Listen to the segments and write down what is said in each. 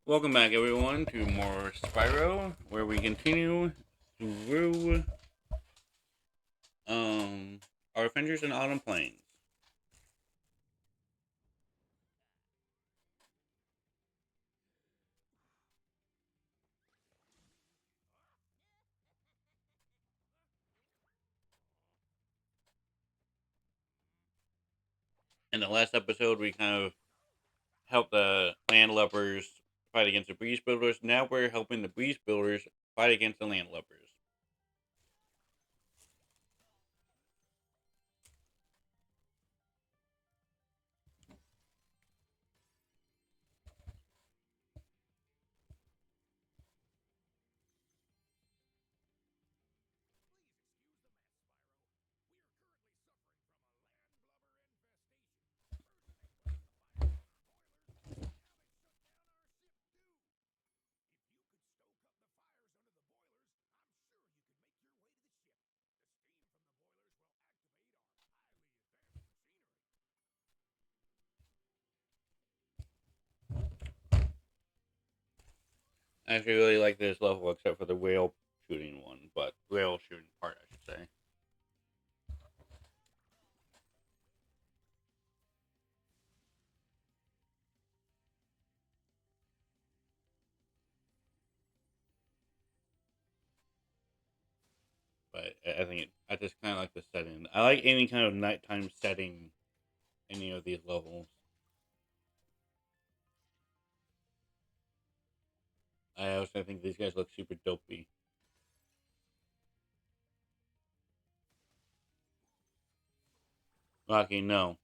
Welcome back, everyone, to more Spyro, where we continue through um our adventures in Autumn Plains. In the last episode, we kind of helped the landlubbers fight against the breeze builders. Now we're helping the breeze builders fight against the landlubbers. I actually really like this level, except for the whale shooting one, but whale shooting part, I should say. But I think I just kind of like the setting. I like any kind of nighttime setting. Any of these levels. I also think these guys look super dopey. Rocky, no.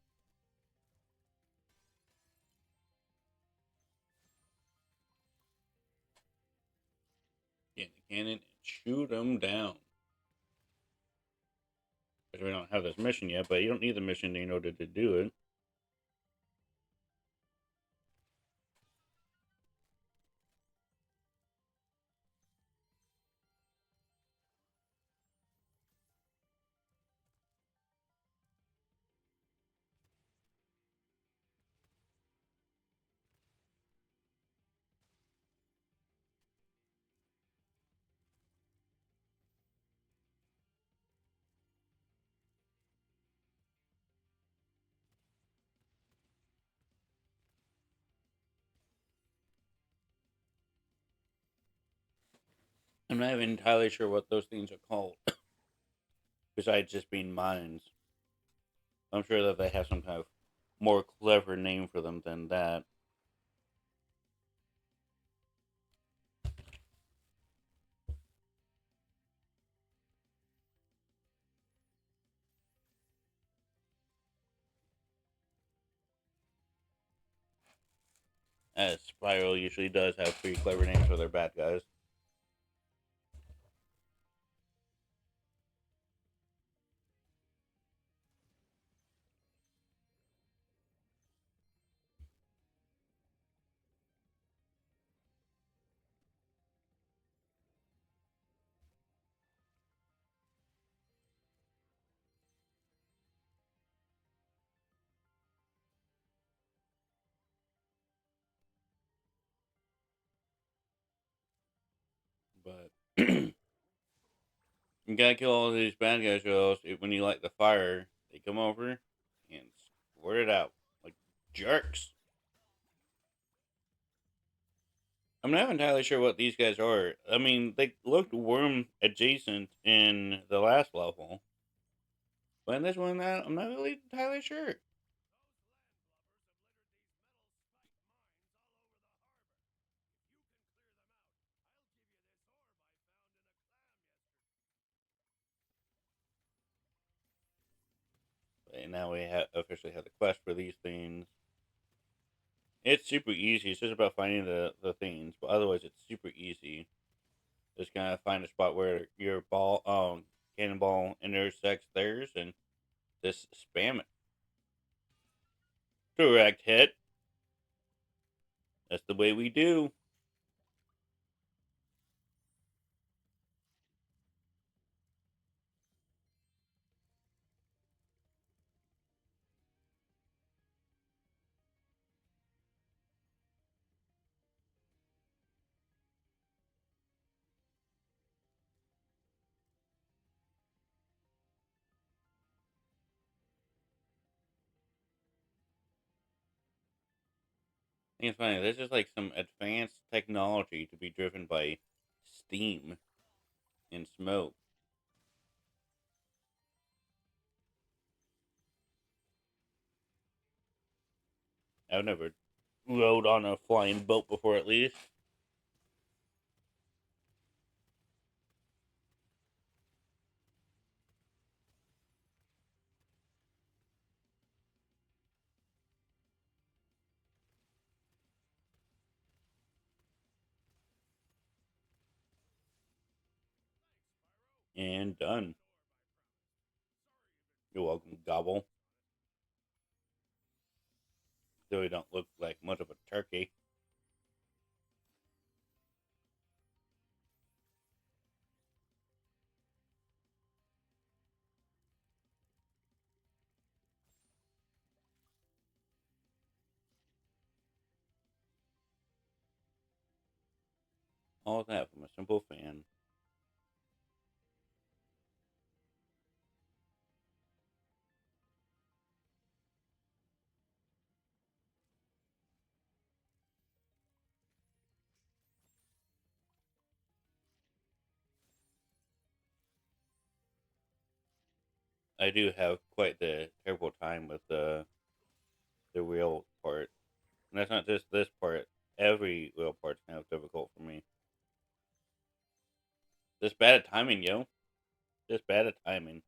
Get the cannon and shoot them down. Because we don't have this mission yet, but you don't need the mission in order to do it. I'm not even entirely sure what those things are called, besides just being mines. I'm sure that they have some kind of more clever name for them than that. As Spiral usually does have pretty clever names for their bad guys. But you gotta kill all these bad guys, or else when you light the fire, they come over and squirt it out like jerks. I'm not entirely sure what these guys are. I mean, they looked worm adjacent in the last level, but in this one, I'm not really entirely sure. And now we officially have the quest for these things. It's super easy. It's just about finding the things, but otherwise, it's super easy. Just kind of find a spot where your cannonball intersects theirs, and just spam it. Direct hit. That's the way we do. think it's funny. This is like some advanced technology to be driven by steam and smoke. I've never rode on a flying boat before, at least. And done. You're welcome, Gobble. Though we don't look like much of a turkey. All that from a simple fan. I do have quite the terrible time with the wheel part. And that's not just this part. Every wheel part's kind of difficult for me. Just bad at timing, yo. Just bad at timing.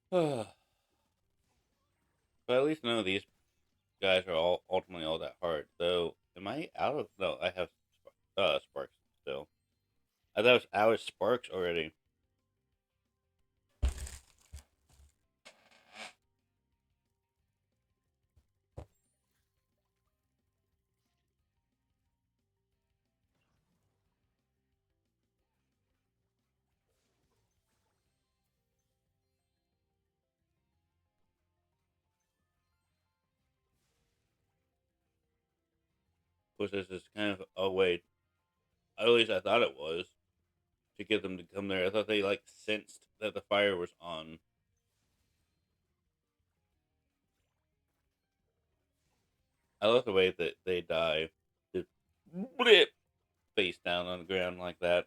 But at least none of these guys are all ultimately all that hard. So, am I out of? No, I have sparks still. I thought I was out of sparks already. Which is just kind of a way. At least I thought it was to get them to come there. I thought they like sensed that the fire was on. I love the way that they die. Just blip face down on the ground like that.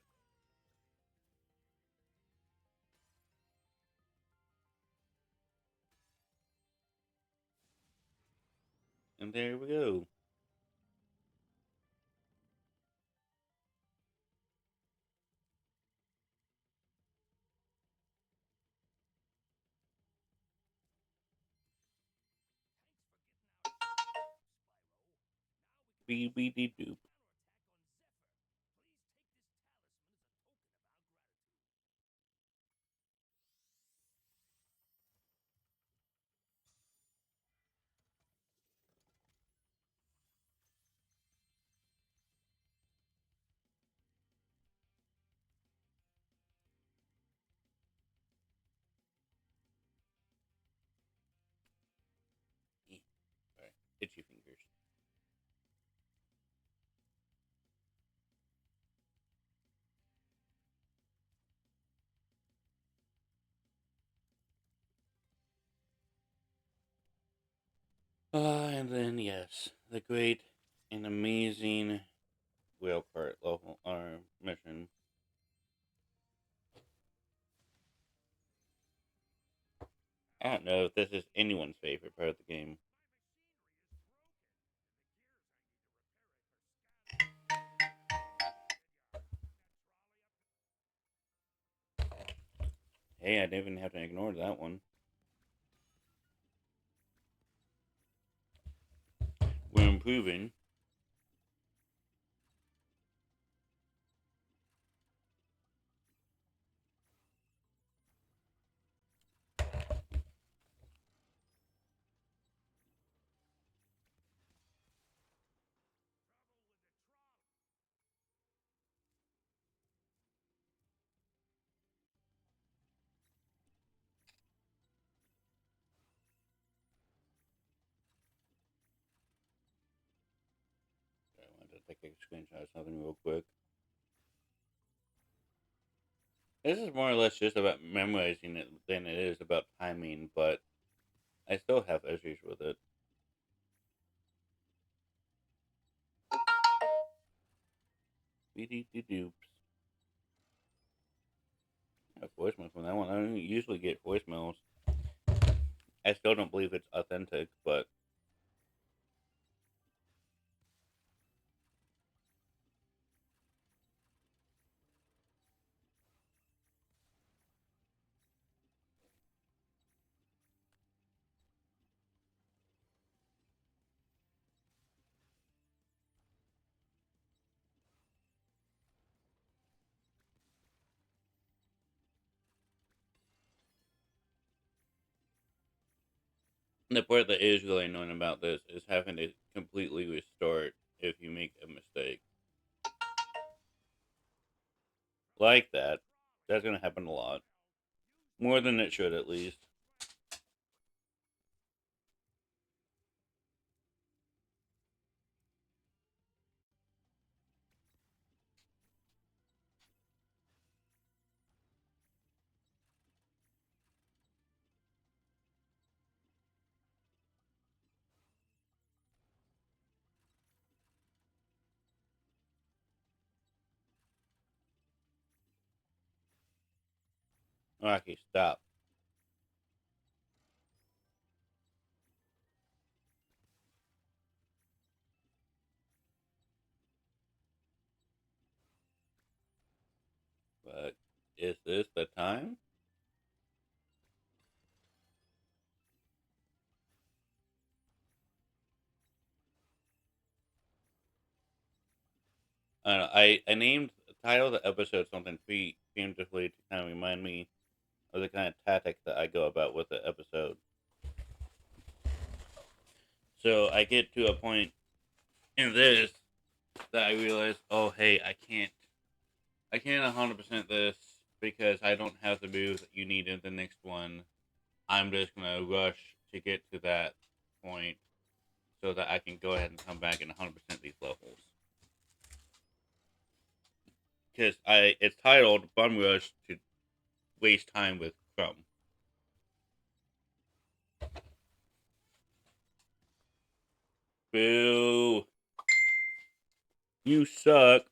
And there we go. Bee bee dee doop. Sorry, itchy fingers. And then yes, the great and amazing whale cart level or mission. I don't know if this is anyone's favorite part of the game. Hey, I didn't even have to ignore that one. We're improving. take a screenshot of something real quick. This is more or less just about memorizing it than it is about timing, but I still have issues with it. Doops. I have voicemail from that one. I don't usually get voicemails. I still don't believe it's authentic, but the part that is really annoying about this is having to completely restart if you make a mistake. Like that. That's going to happen a lot. More than it should, at least. Okay, stop. But is this the time? I don't know. I named the title of the episode something preemptively to kind of remind me of the kind of tactic that I go about with the episode. So I get to a point in this that I realize, oh hey, I can't 100% this because I don't have the moves that you need in the next one. I'm just gonna rush to get to that point so that I can go ahead and come back and 100% these levels. Because it's titled Bum Rush to waste time with crum. Boo! You suck.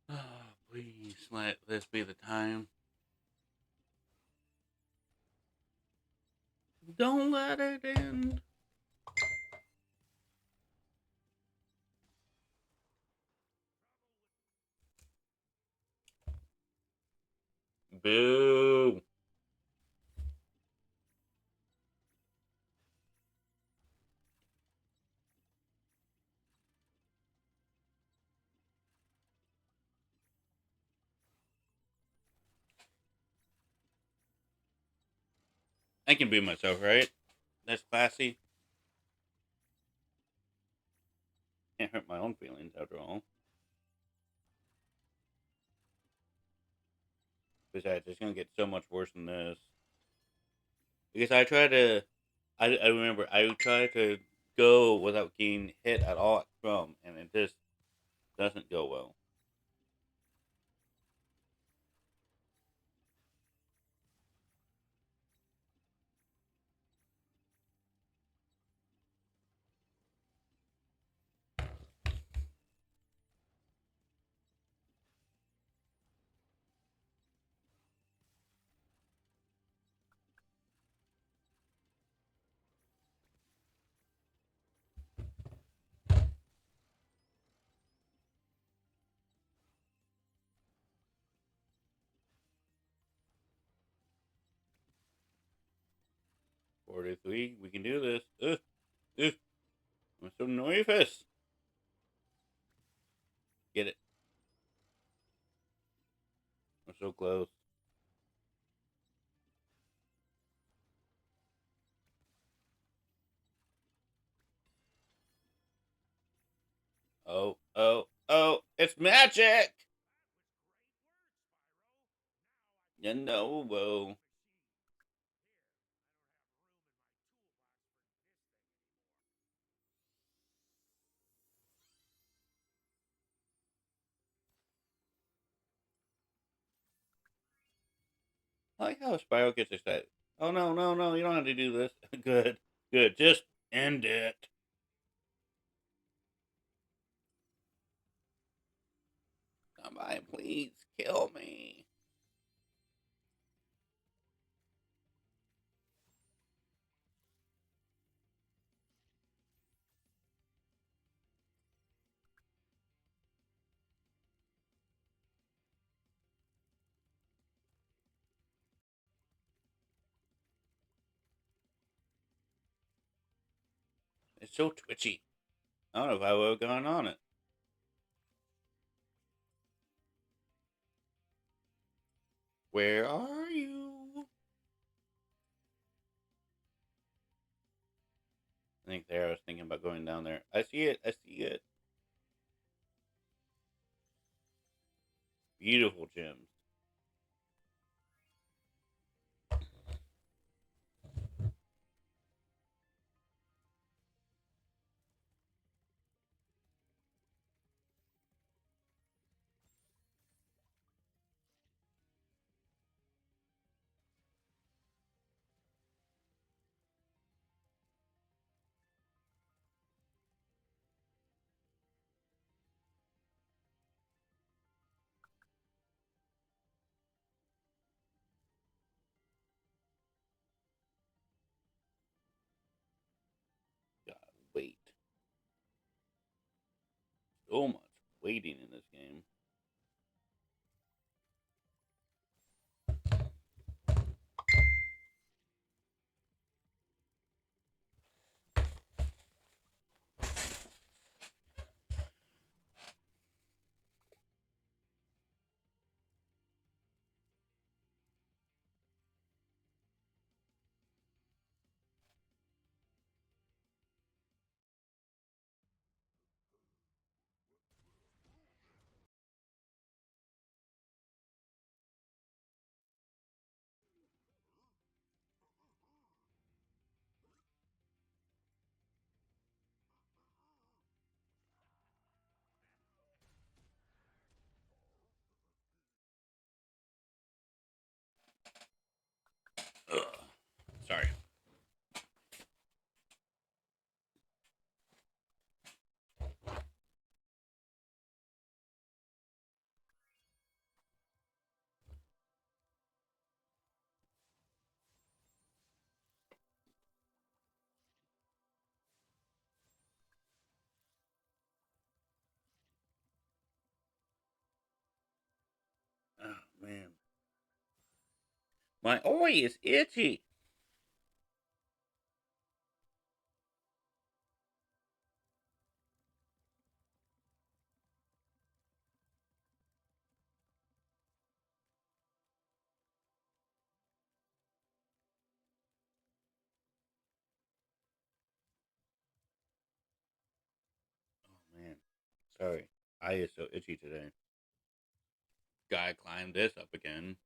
Oh, please let this be the time. Don't let it end. Boo! I can be myself, right? That's classy. Can't hurt my own feelings after all. Besides, it's gonna get so much worse than this. Because I remember I try to go without getting hit at all at Chrome, and it just doesn't go well. 43. We can do this. Ugh. I'm so nervous. Get it. I'm so close. Oh. It's magic! You know, whoa. I like how Spyro gets excited. Oh, no. You don't have to do this. Good. Good. Just end it. Somebody please kill me. It's so twitchy. I don't know if I would have gone on it. Where are you? I think there. I was thinking about going down there. I see it. I see it. Beautiful gems. God, wait. So much waiting in this game. Ugh. Sorry. Oh, man. My eye is itchy. Oh, man. Sorry. Eye is so itchy today. Gotta climb this up again.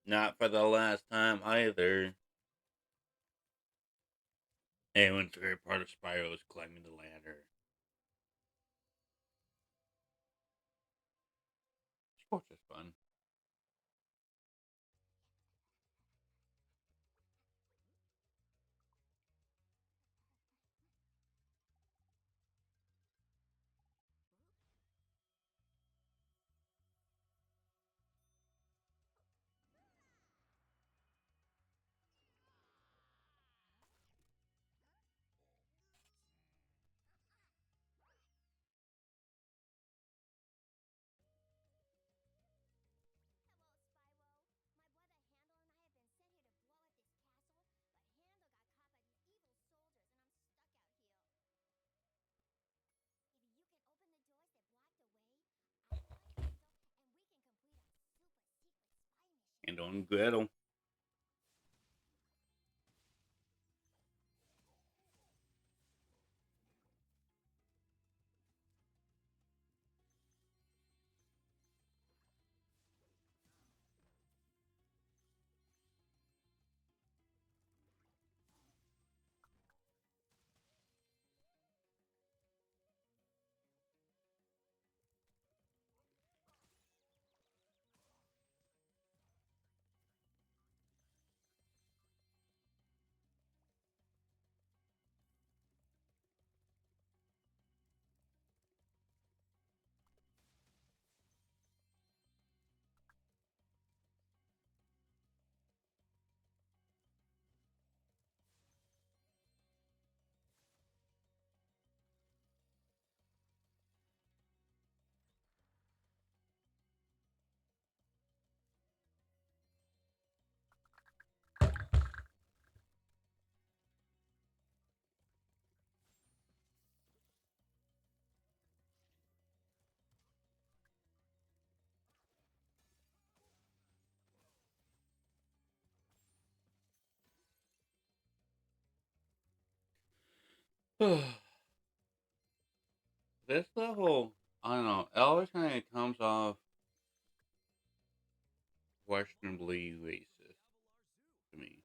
Not for the last time either. Anyone's favorite part of Spyro is climbing the ladder. Sports is fun. And on Gretel. This level, I don't know, it always kind of comes off questionably racist to me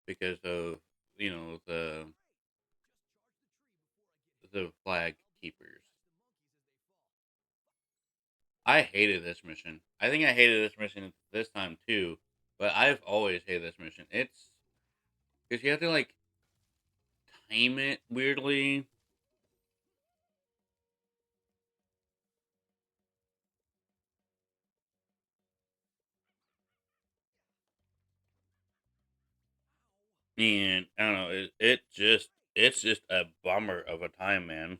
because of the flag keepers. I hated this mission. I think I hated this mission this time too, but I've always hated this mission. It's because you have to like time it weirdly. And I don't know, it's just a bummer of a time, man.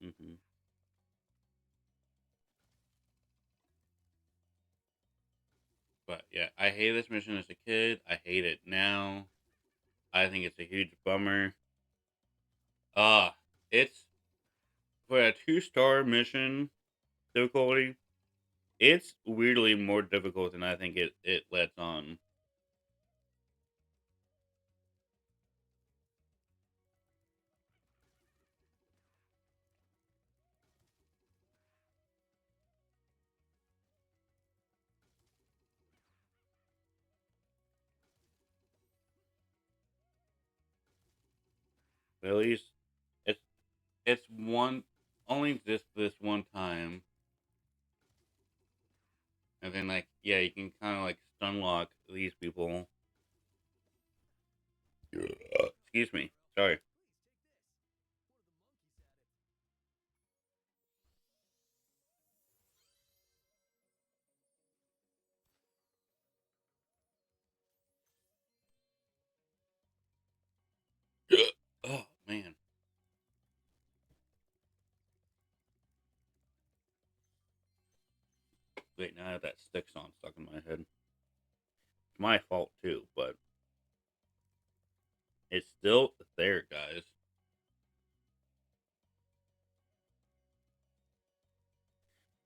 Mm-hmm. But yeah, I hated this mission as a kid. I hate it now. I think it's a huge bummer. Uh it's for a 2-star mission difficulty. It's weirdly more difficult than I think it lets on. At least it's it's one only this one time, and then like yeah, you can kind of like stun lock these people. Excuse me, sorry. Oh man, wait, now I have that sticks on stuck in my head. It's my fault too, but it's still there, guys.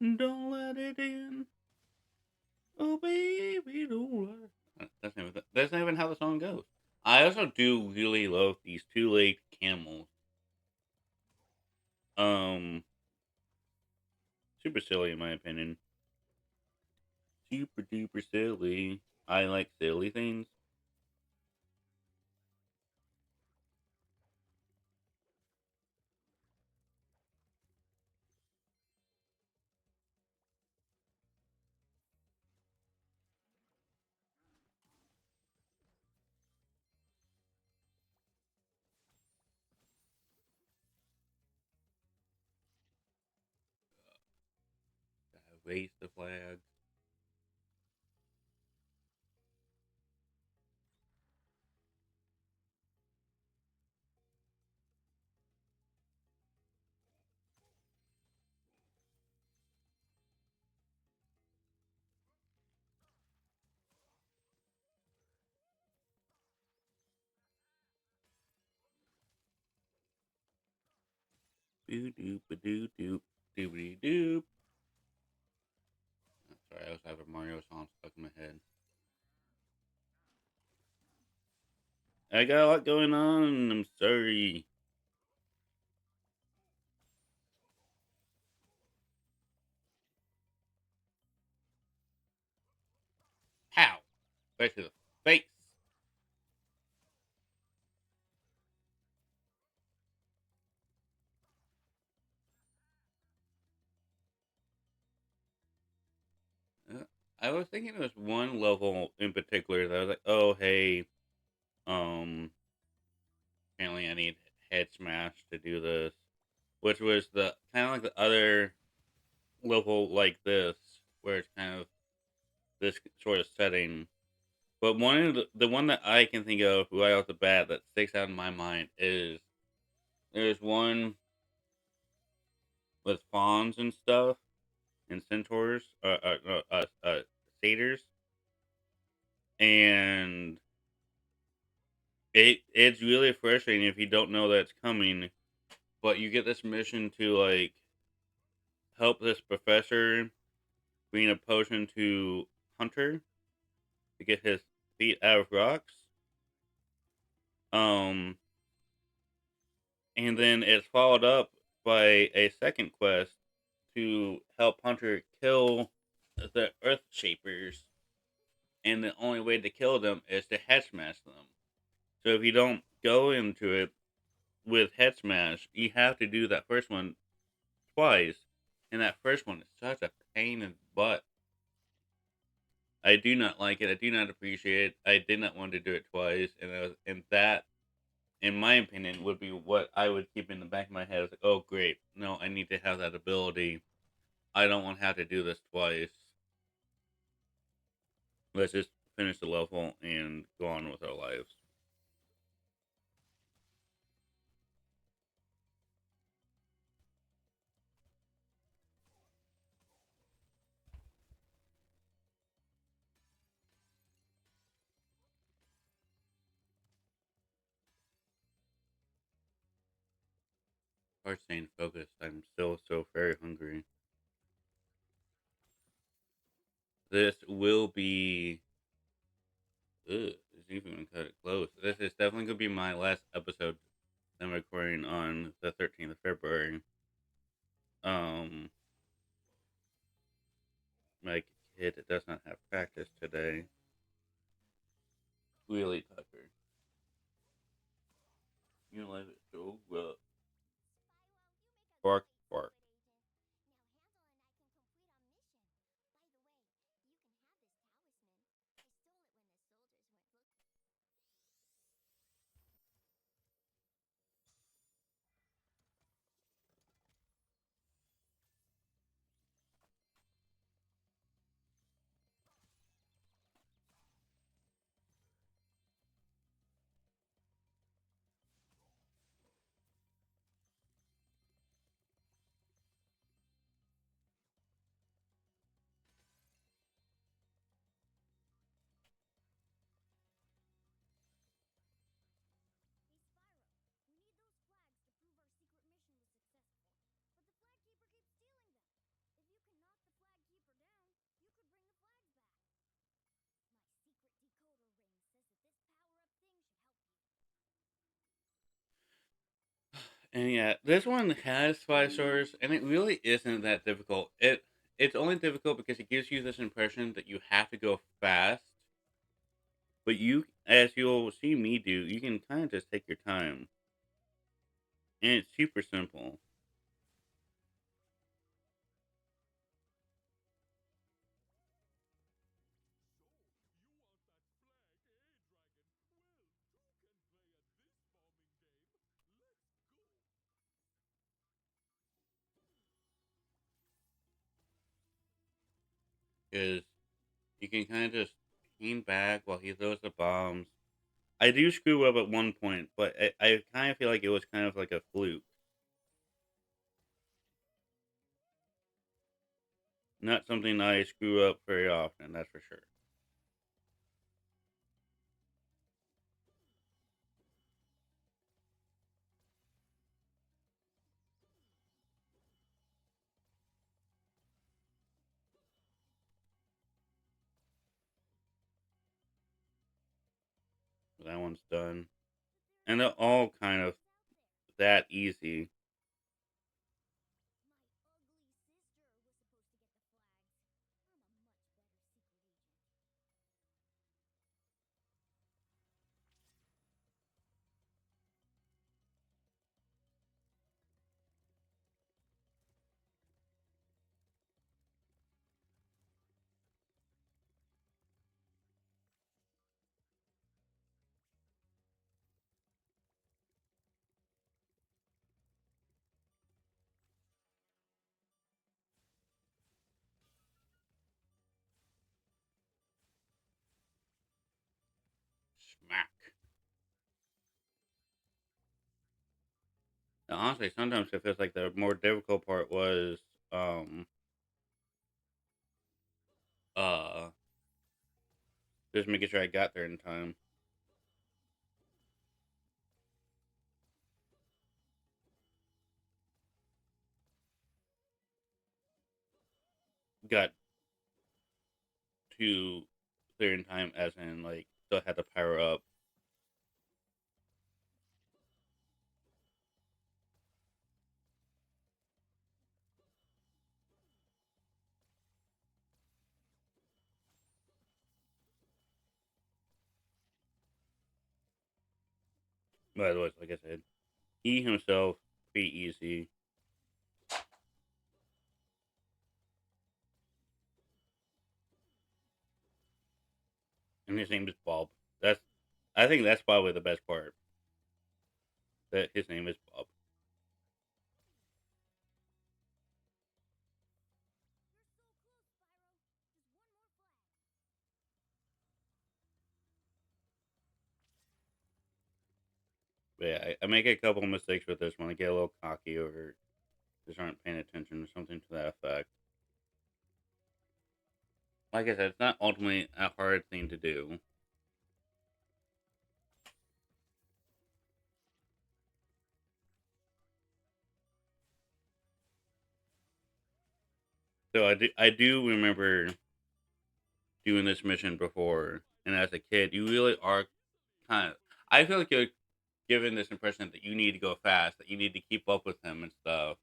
Don't let it in, oh baby, don't let it. That's not even how the song goes. I also do really love these two legged camels. Um, super silly in my opinion. Super duper silly. I like silly things. Raise the flag. Doo doop a doo doop. Doobity doop. Sorry, I was having a Mario song stuck in my head. I got a lot going on. I'm sorry. Pow! Right to the face. Uh, I was thinking there was one level in particular that I was like, oh, hey, um, apparently I need head smash to do this, which was the kind of like the other level like this, where it's kind of this sort of setting. But one of the one that I can think of right off the bat that sticks out in my mind is there's one with fawns and stuff and centaurs, satyrs, and it's really frustrating if you don't know that's coming. But you get this mission to like help this professor bring a potion to Hunter to get his feet out of rocks. Um, and then it's followed up by a second quest to help Hunter kill the Earth Shapers, and the only way to kill them is to head smash them. So if you don't go into it with head smash, you have to do that first one twice, and that first one is such a pain in the butt. I do not like it. I do not appreciate it. I did not want to do it twice, and that, in my opinion, would be what I would keep in the back of my head. It's like, oh great, no, I need to have that ability. I don't want to have to do this twice. Let's just finish the level and go on with our lives. Hard staying focused. I'm still so very hungry. This will be. Ugh, it's even gonna cut it close. This is definitely gonna be my last episode I'm recording on the 13th of February. Um, my kid does not have practice today. Really, Tucker. You live it so well. Bark, bark. And yeah, this one has 5 stars, and it really isn't that difficult. It's only difficult because it gives you this impression that you have to go fast, but you, as you'll see me do, you can kind of just take your time, and it's super simple. Because you can kind of just lean back while he throws the bombs. I do screw up at one point, but I kind of feel like it was kind of like a fluke, not something I screw up very often. That's for sure. That one's done. And they're all kind of that easy. Smack. Now, honestly, sometimes it feels like the more difficult part was um uh just making sure I got there in time. Got to clear in time, as in like still had to power up. But otherwise, like I said, he himself pretty easy, and his name is Bob. That's I think that's probably the best part. That his name is Bob. But yeah, I make a couple mistakes with this one. I get a little cocky or just aren't paying attention or something to that effect. Like I said, it's not ultimately a hard thing to do. So I do remember doing this mission before, and as a kid, you really are kind of. I feel like you're given this impression that you need to go fast, that you need to keep up with him and stuff.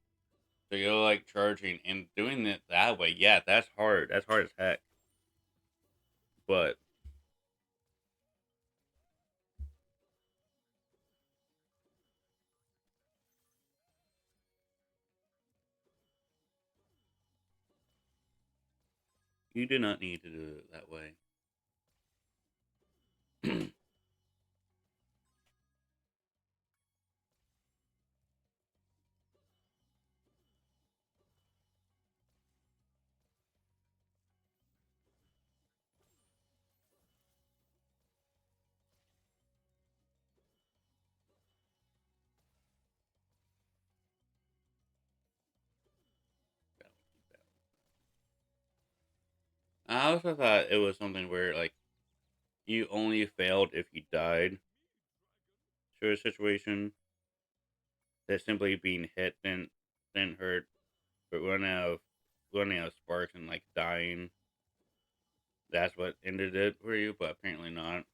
So you're like charging and doing it that way. Yeah, that's hard. That's hard as heck. But you do not need to do it that way. I also thought it was something where like you only failed if you died to a situation that simply being hit didn't hurt, but running out of sparks and like dying, that's what ended it for you. But apparently not.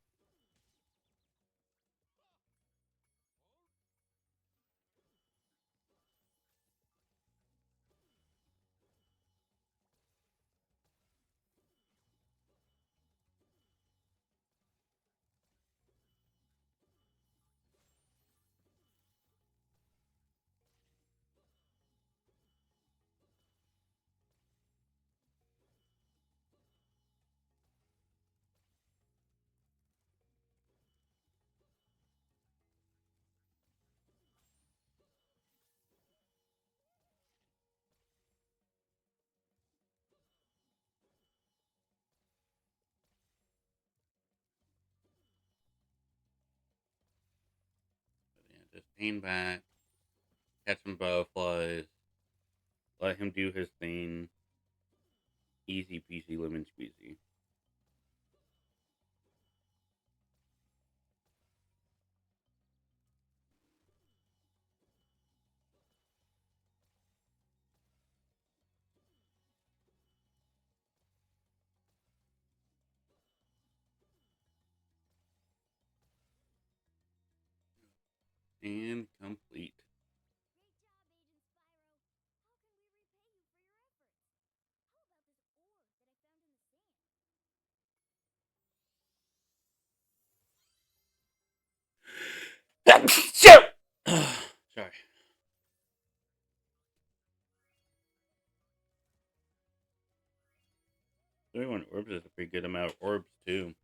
But yeah, just aim back, catch some butterflies, let him do his thing. Easy peasy lemon squeezy. And complete. Shoot! Sorry. 31 orbs is a pretty good amount of orbs, too.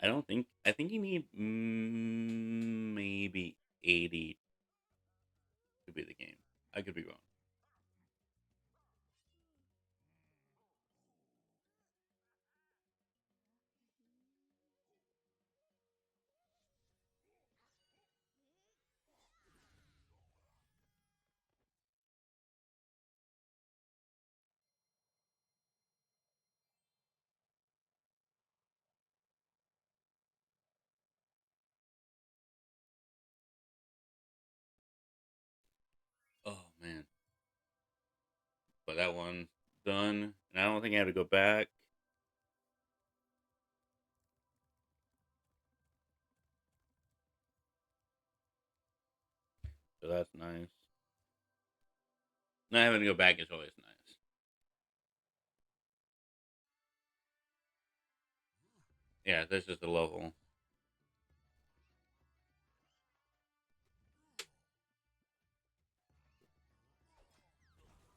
I don't think. I think you need maybe 80 to beat the game. I could be wrong. Oh, man. But that one's done. And I don't think I have to go back. So that's nice. Not having to go back is always nice. Yeah, this is the level.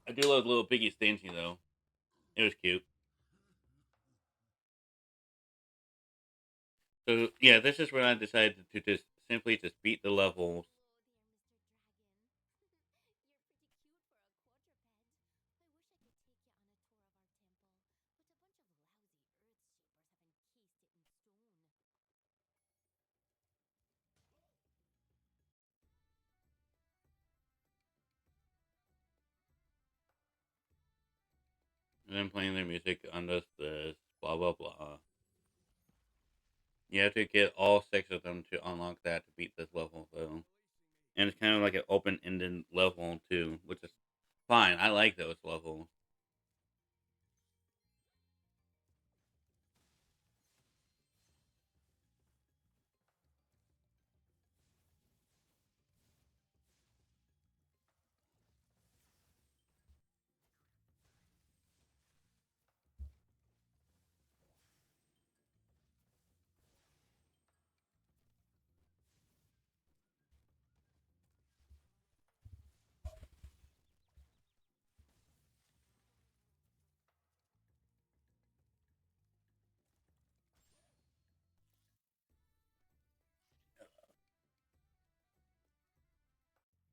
I do love little piggy Stingy, though. It was cute. So, yeah, this is when I decided to just simply just beat the levels. And then playing their music on this, blah, blah, blah. You have to get all six of them to unlock that to beat this level, though. And it's kind of like an open-ended level, too, which is fine. I like those levels.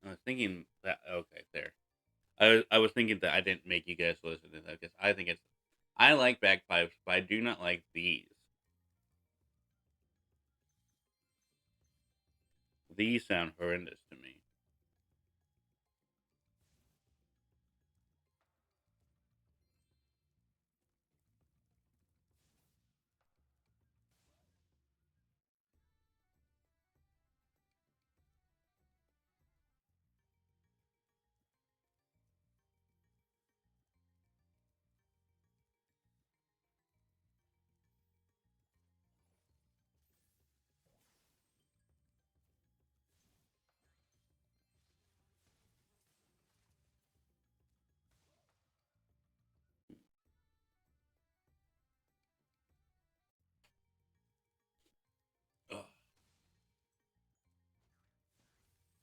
I was thinking that, okay, there. I was thinking that I didn't make you guys listen to that because I think it's. I like bagpipes, but I do not like these. These sound horrendous to me.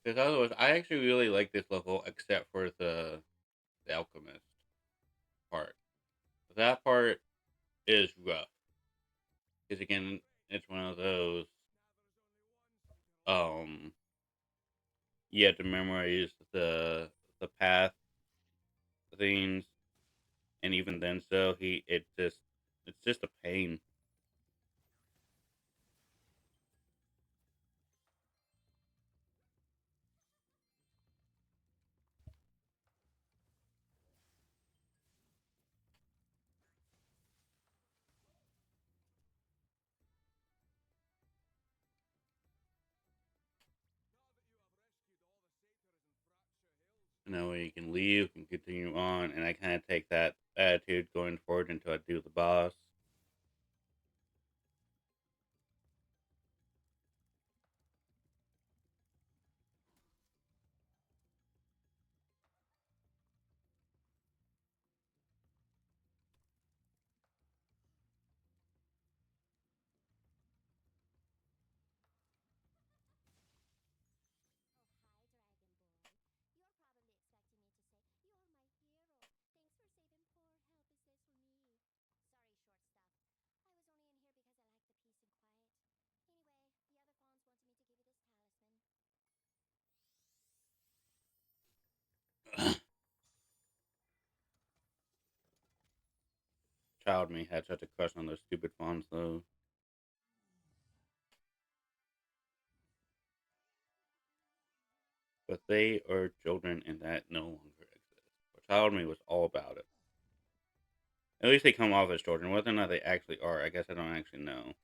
Because otherwise, I actually really like this level, except for the alchemist part. That part is rough because again, it's one of those. Um, you have to memorize the path things, and even then, so it's just a pain. You know, you can leave and continue on, and I kind of take that attitude going forward until I do the boss. child me had such a crush on those stupid fawns, though. But they are children, and that no longer exists. But child me was all about it. At least they come off as children. Whether or not they actually are, I guess I don't actually know.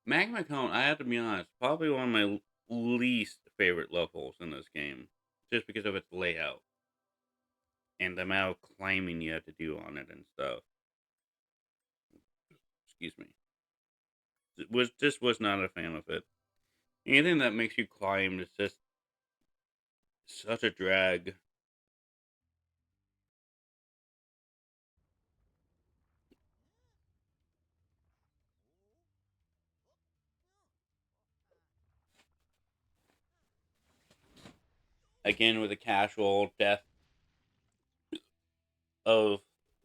Magma Cone, I have to be honest, probably one of my least favorite levels in this game, just because of its layout and the amount of climbing you have to do on it and stuff. Excuse me. Was not a fan of it. Anything that makes you climb is just such a drag. Again, with the casual death of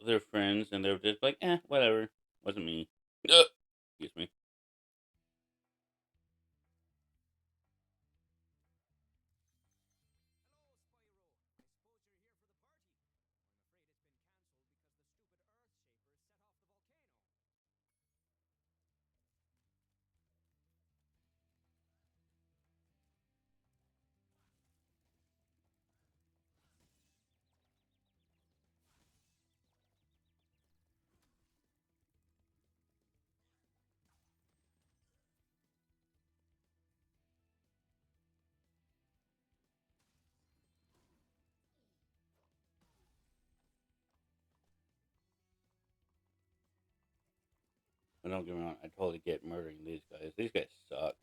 their friends, and they're just like, whatever. Wasn't me. Excuse me. But don't get me wrong, I totally get murdering these guys. These guys suck.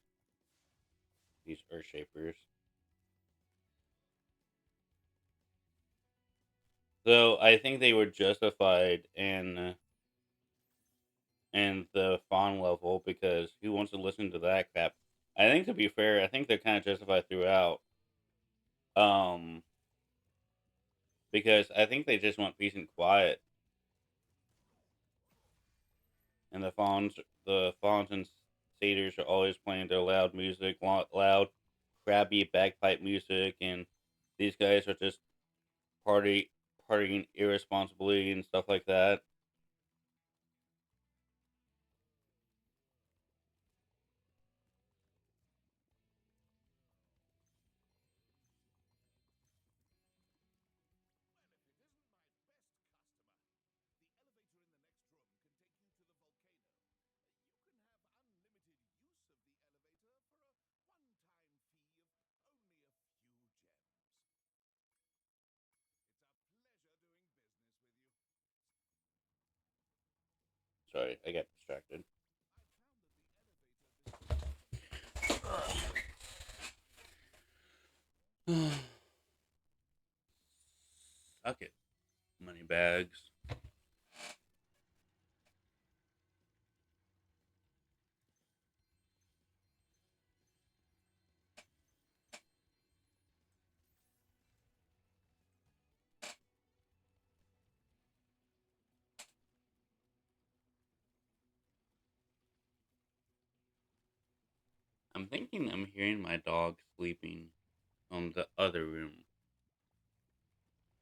These Earth Shapers. So I think they were justified in the fawn level because who wants to listen to that crap? I think to be fair, I think they're kind of justified throughout. Um, because I think they just want peace and quiet, and the fawns and satyrs are always playing their loud music, loud, crabby bagpipe music, and these guys are just party partying irresponsibly and stuff like that. Sorry, I got distracted. Suck it, money bags. I'm thinking I'm hearing my dog sleeping on the other room.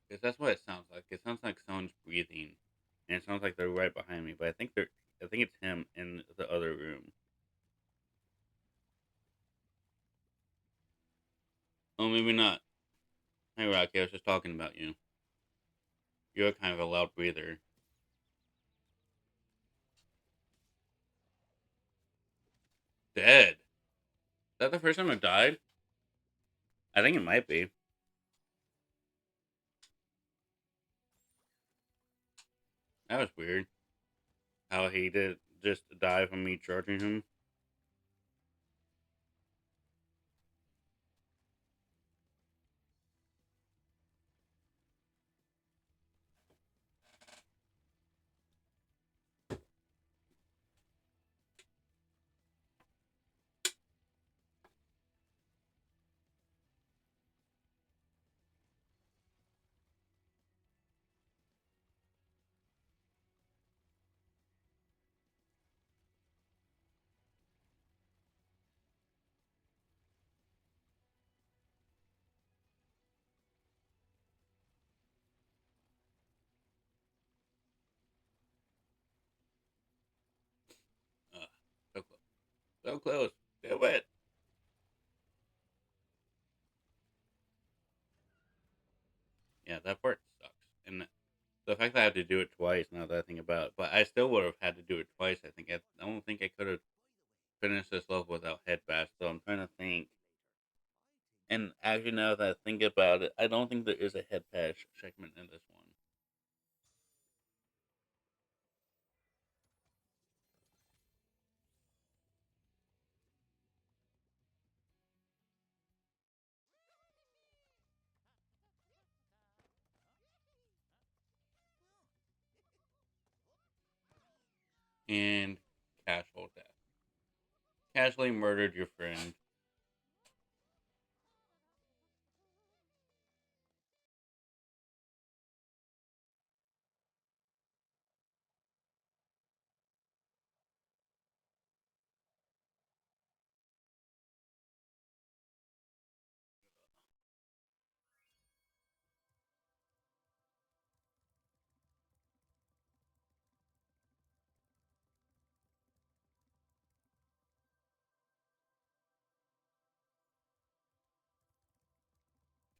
Because that's what it sounds like. It sounds like someone's breathing. And it sounds like they're right behind me. But I think it's him in the other room. Oh, maybe not. Hey, Rocky, I was just talking about you. You're kind of a loud breather. Dead. Is that the first time I've died? I think it might be. That was weird. How he did just die from me charging him. So close. Do it. Yeah, that part sucks. And the fact that I had to do it twice, now that I think about it, but I still would have had to do it twice. I don't think I could have finished this level without headbash. So I'm trying to think. And actually, now that I think about it, I don't think there is a headbash segment in this one. And casual death. Casually murdered your friend.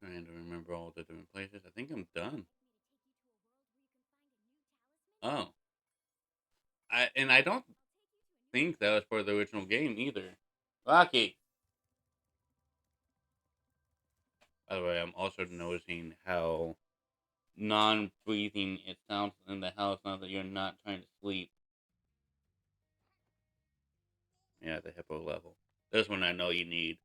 Trying to remember all the different places. I think I'm done. Oh, I don't think that was for the original game either. Rocky. By the way, I'm also noticing how non-breathing it sounds in the house now that you're not trying to sleep. Yeah, the hippo level. This one I know you need.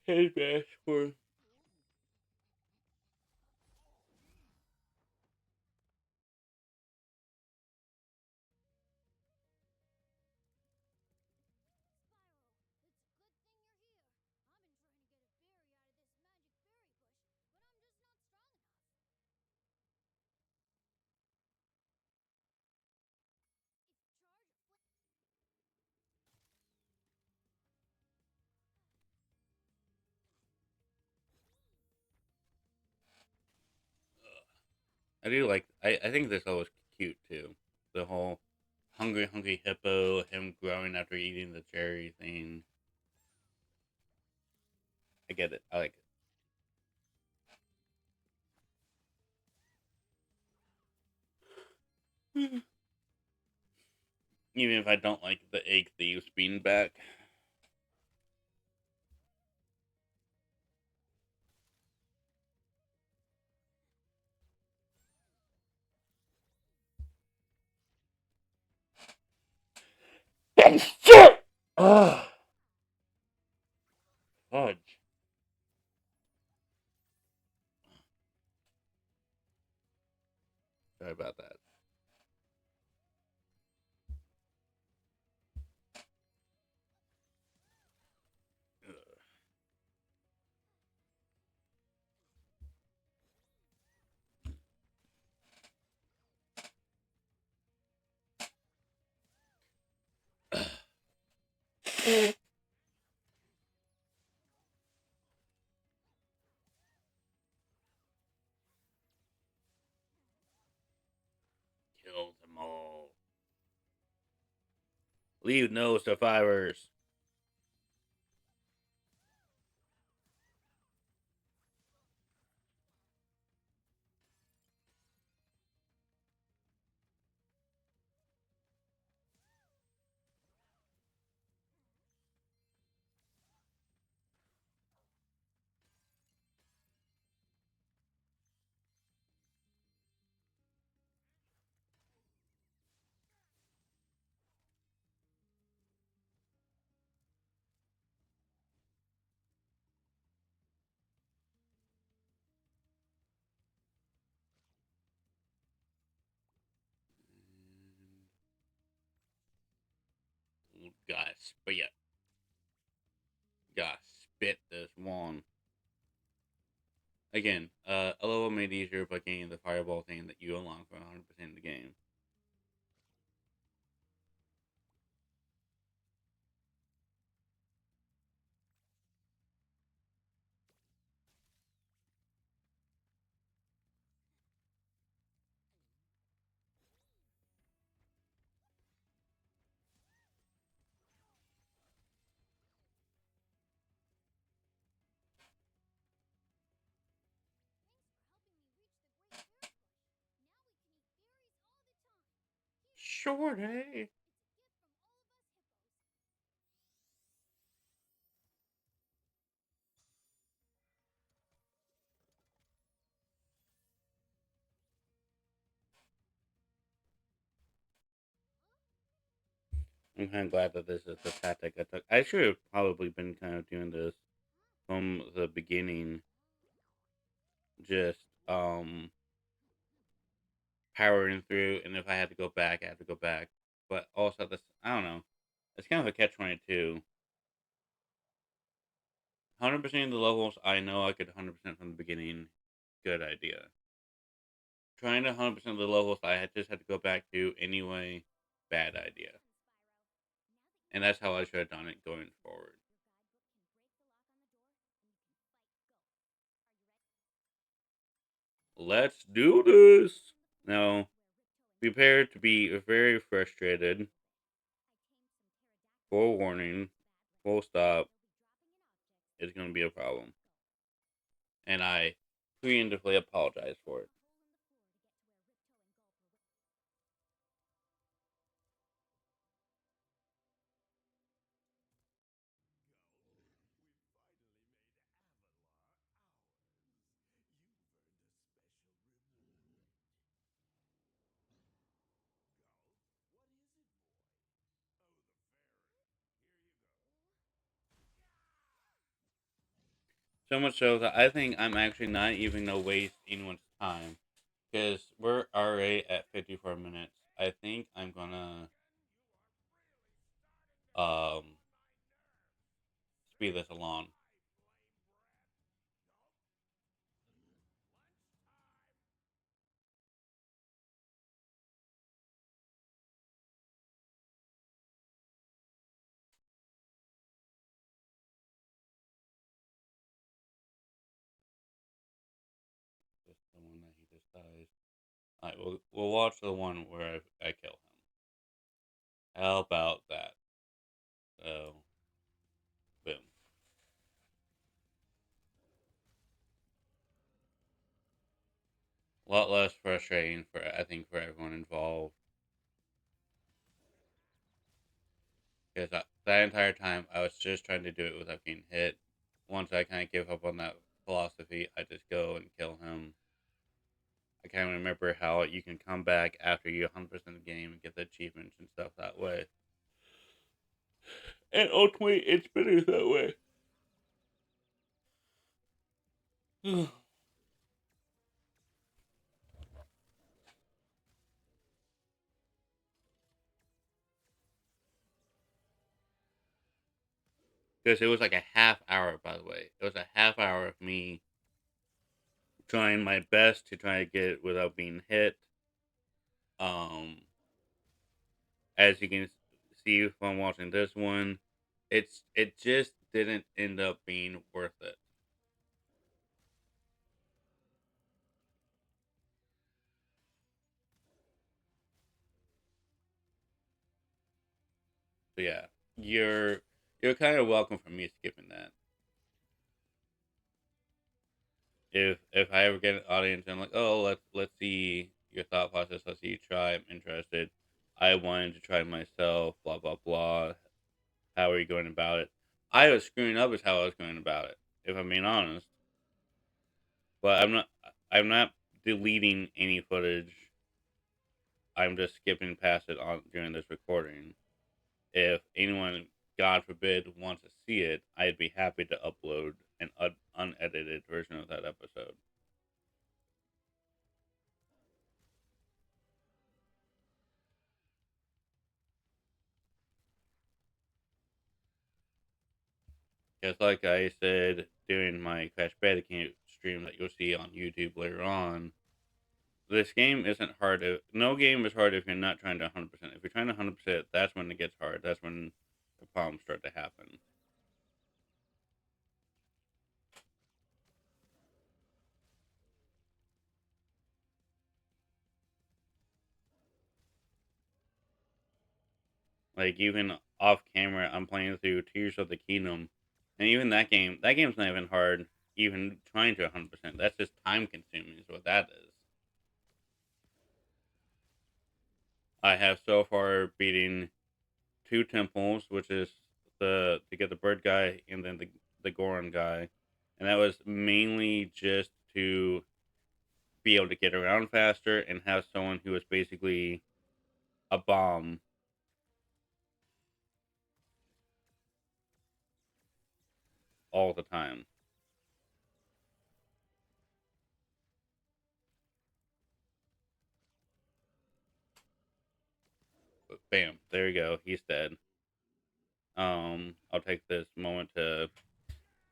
Head bash for I do like. I think this level is cute too. The whole hungry, hungry hippo, him growing after eating the cherry thing. I get it. I like it. Even if I don't like the egg thieves being back. Shit! Ugh. Fudge. Sorry about that. Kill them all. Leave no survivors. Guys, but yeah, gotta spit this one. Again, a level made easier by getting the fireball thing that you unlock for 100% of the game. Shorty. I'm kind of glad that this is the tactic I took. I should have probably been kind of doing this from the beginning, just powering through, and if I had to go back, I had to go back. But also, this I don't know. It's kind of a catch 22. 100% of the levels I know I could 100% from the beginning. Good idea. Trying to 100% of the levels I had just had to go back to anyway. Bad idea. And that's how I should have done it going forward. Let's do this. Now, prepare to be very frustrated. Forewarning. Full stop. It's going to be a problem. And I preemptively apologize for it. So much so that I think I'm actually not even going to waste anyone's time. Because we're already at 54 minutes. I think I'm going to speed this along. Just the one that he just dies. Alright, we'll watch the one where I kill him. How about that? So, boom. A lot less frustrating for I think for everyone involved. Because that entire time I was just trying to do it without getting hit. Once I kind of give up on that philosophy, I just go and kill him. I can't remember how you can come back after you 100% the game and get the achievements and stuff that way. And ultimately, it's better that way. Because it was like a half hour, by the way. It was a half hour of me trying my best to try to get it without being hit. Um, as you can see from watching this one, it just didn't end up being worth it. So yeah, you're you're kind of welcome for me skipping that. If I ever get an audience and I'm like, oh, let's see your thought process, let's see you try. I'm interested. I wanted to try myself. Blah blah blah. How are you going about it? I was screwing up is how I was going about it. If I'm being honest, but I'm not. I'm not deleting any footage. I'm just skipping past it on during this recording. If anyone, God forbid, wants to see it, I'd be happy to upload an unedited version of that episode. Because, like I said during my Crash Bandicoot stream that you'll see on YouTube later on, this game isn't hard. No game is hard if you're not trying to 100%. If you're trying to 100%, that's when it gets hard. That's when the problems start to happen. Like, even off camera, I'm playing through Tears of the Kingdom, and even that game's not even hard. Even trying to 100%, that's just time consuming. Is what that is. I have so far beaten two temples, which is the to get the bird guy and then the Goron guy, and that was mainly just to be able to get around faster and have someone who was basically a bomb all the time. But bam, there you go. He's dead. I'll take this moment to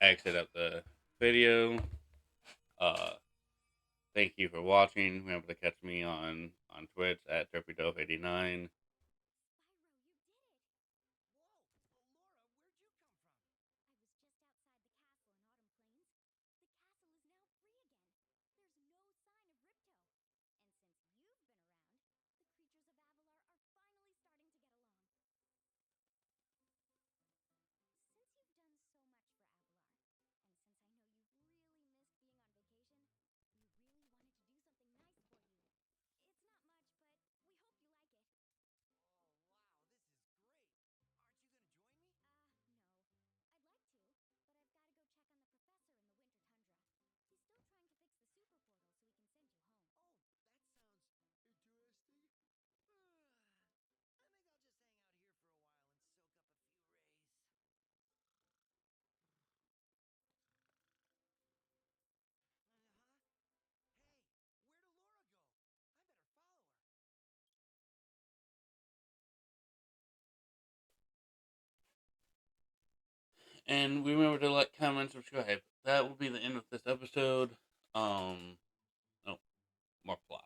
exit up the video. Uh, Thank you for watching. Remember to catch me on Twitch at DerpyDove89. And remember to like, comment, subscribe. That will be the end of this episode. Oh, more plot.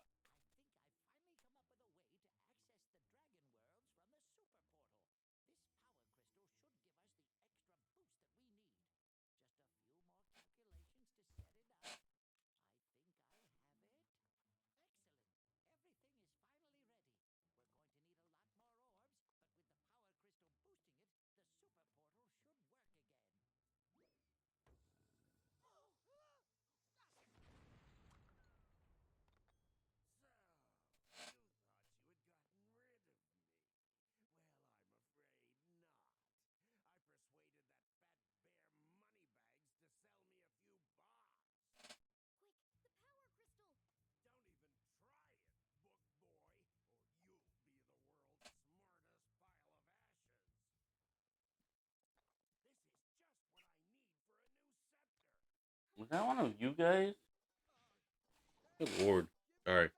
Was that one of you guys? Good lord. Sorry.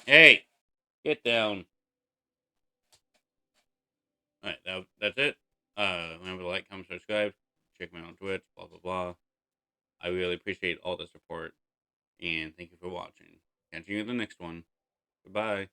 Hey, get down. Alright, that's it. Remember to like, comment, subscribe. Check me out on Twitch, blah, blah, blah. I really appreciate all the support. And thank you for watching. Catch you in the next one. Goodbye.